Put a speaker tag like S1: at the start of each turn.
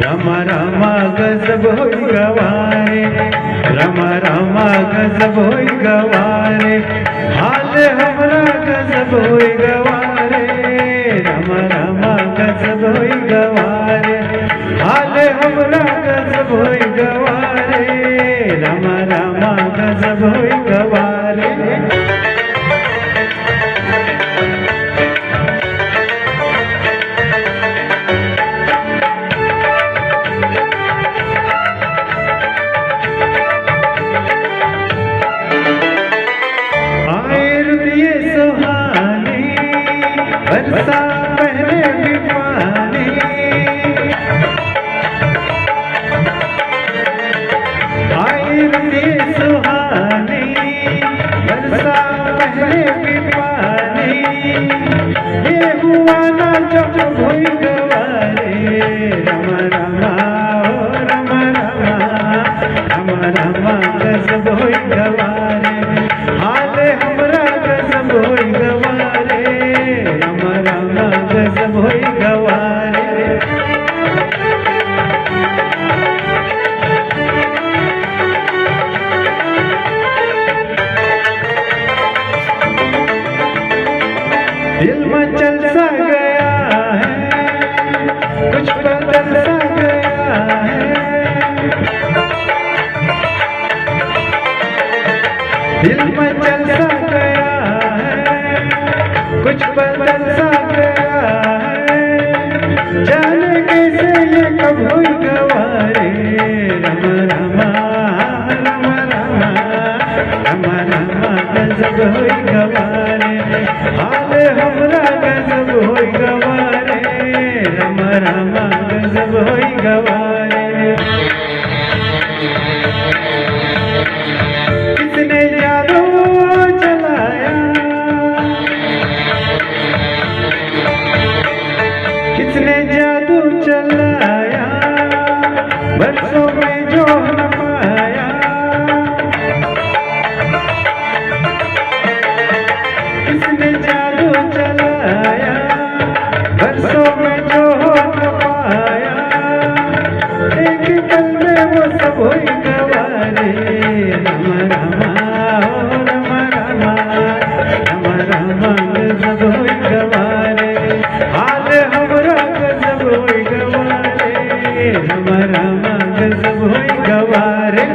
S1: रमा रमा गजब होई गवारे, रमा रमा गजब होई गवारे, हाल हमरा गजब होई गवारे, रमा रमा गजब होई गवारे, हाल हमरा गजब होई गवारे, रमा रमा गजब होई गवारे। सुहानी बरसा पहले भी पानी, आई रे सुहानी बरसा पहले भी पानी, ये हुआ ना जब होई गवारे, रमा रमा ओ रमा रमा, रमा रमा गजब होई गवारे, हाल हमरा गजब होई गवारे, रमा रमा गजब होई गवारे। दिल मचल सा गया है, कुछ बदल सा गया है, दिल मचल सा गया है, कुछ बदल सा गया है, जाने कैसे ये कब हुई गवारे, रमा रमा रमा रमा, रमा रमा गजब हुई गवारे, हाल हमरा गजब हुई गवारे, रमा रमा गजब हुई गवारे। किसने जादू चलाया, किसने जादू चलाया, बरसों में जो न पाया, किसने जादू चलाया, बरसों में जो न पाया, एक पल में वो सब हुई गवारे, रमा रमा ओ रमा रमा, रमा रमा गजब हुई गवारे, हाल हमरा गजब हुई गवारे, रमा रमा गजब हुई गवारे।